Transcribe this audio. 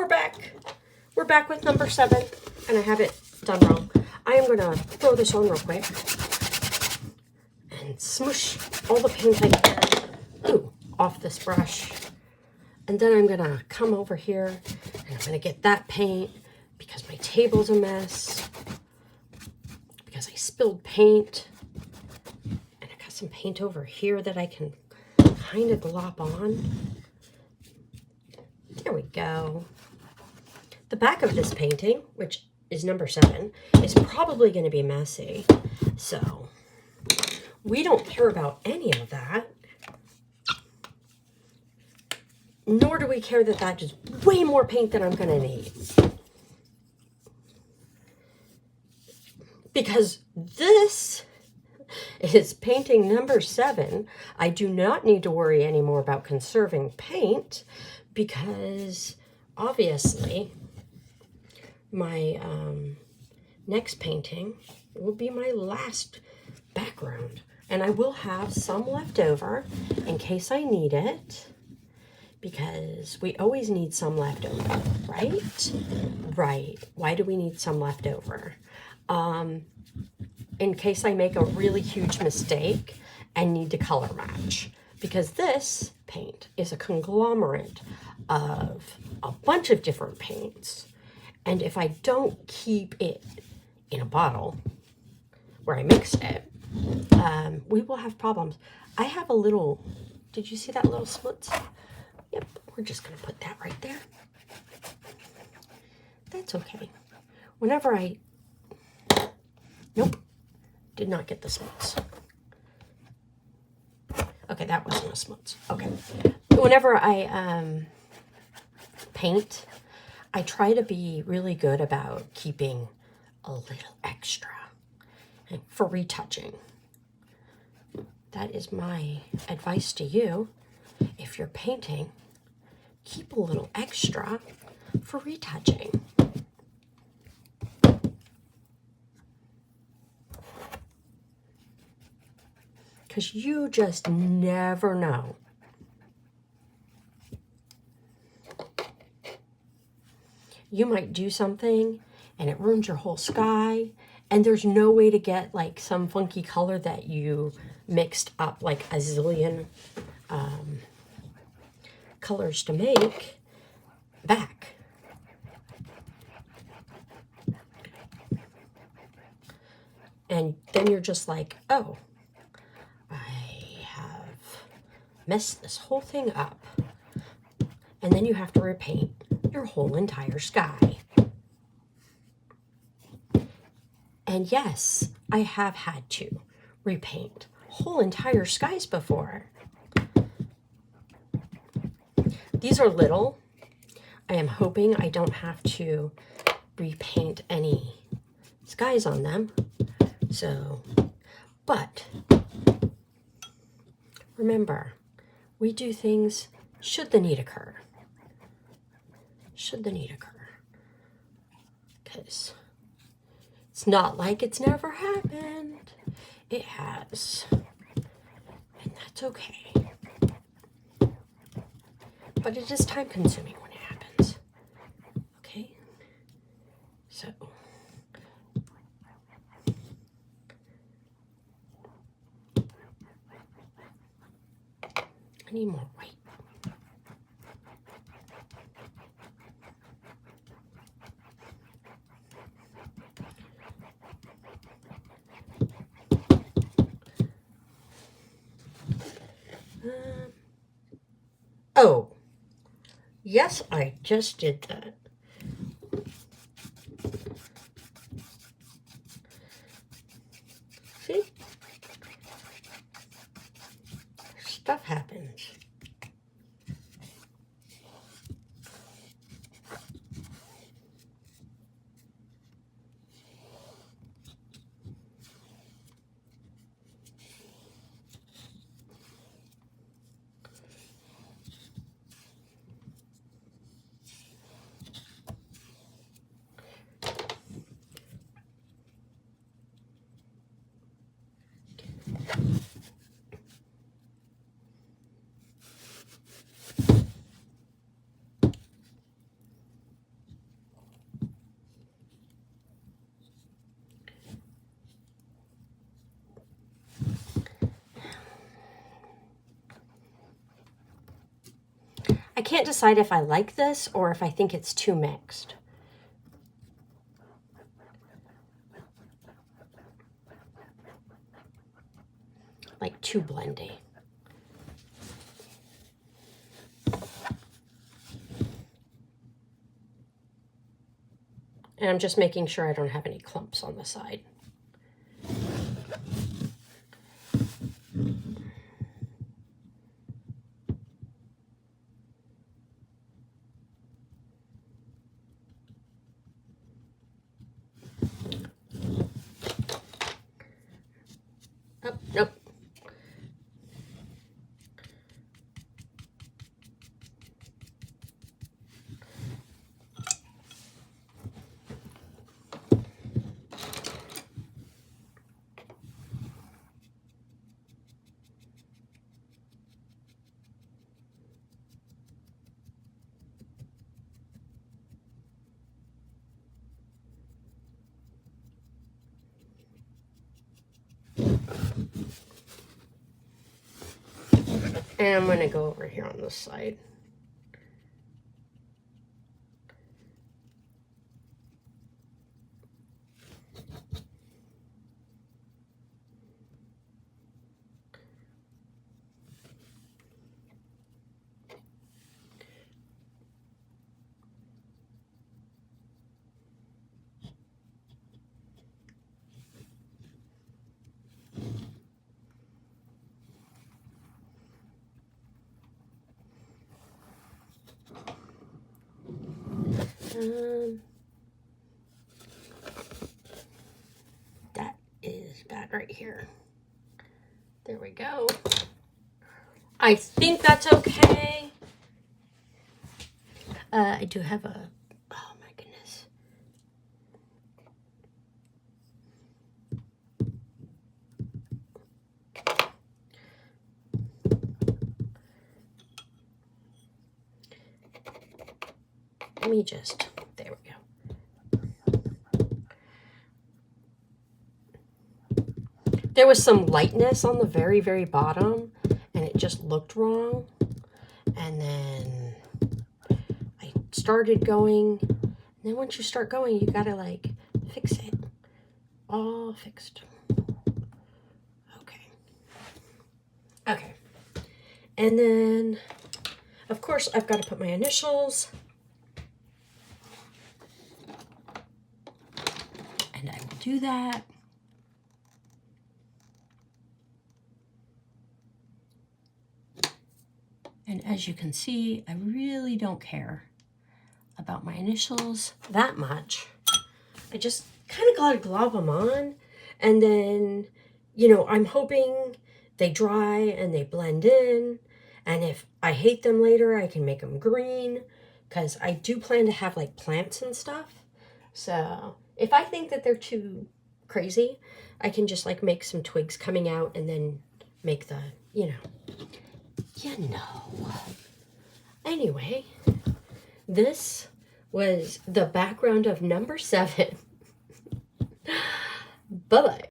we're back. We're back with number 7, and I have it done wrong. I am going to throw this on real quick and smush all the paint I can off this brush. And then I'm going to come over here, and I'm going to get that paint because my table's a mess, because I spilled paint, and I got some paint over here that I can kind of glop on. There we go. The back of this painting, which is number 7, is probably going to be messy. So we don't care about any of that. Nor do we care that that is way more paint than I'm going to need. Because this is painting number 7. I do not need to worry anymore about conserving paint because obviously my next painting will be my last background. And I will have some left over in case I need it, because we always need some left over, right? Right. Why do we need some left over? In case I make a really huge mistake and need to color match, because this paint is a conglomerate of a bunch of different paints. And if I don't keep it in a bottle where I mixed it, we will have problems. I have a little, did you see that little smuts? Yep, we're just going to put that right there. That's okay. Whenever I, nope, did not get the smuts. Okay, that wasn't a smuts. Okay. Whenever I paint, I try to be really good about keeping a little extra for retouching. That is my advice to you. If you're painting, keep a little extra for retouching. Because you just never know. You might do something and it ruins your whole sky, and there's no way to get like some funky color that you mixed up like a zillion colors to make back. And then you're just like, oh, I have messed this whole thing up. And then you have to repaint your whole entire sky. And yes, I have had to repaint whole entire skies before. These are little. I am hoping I don't have to repaint any skies on them. So, but remember, we do things should the need occur. Should the need occur. Because it's not like it's never happened. It has. And that's okay. But it is time consuming when it happens. Okay? So. I need more white. Oh, yes, I just did that. See? Stuff happens. I can't decide if I like this or if I think it's too mixed. Like too blendy. And I'm just making sure I don't have any clumps on the side. Oh, nope. And I'm going to go over here on this side. That is bad right here. There we go. I think that's okay. I do have a, oh my goodness. Let me just, there we go. There was some lightness on the very, very bottom, and it just looked wrong. And then I started going, and then once you start going, you gotta like fix it. All fixed. Okay. Okay. And then, of course, I've got to put my initials. And I will do that. And as you can see, I really don't care about my initials that much. I just kind of got to glob them on. And then, you know, I'm hoping they dry and they blend in. And if I hate them later, I can make them green. Because I do plan to have like plants and stuff. So if I think that they're too crazy, I can just like make some twigs coming out and then make the, you know. Anyway, this was the background of number 7. Bye-bye.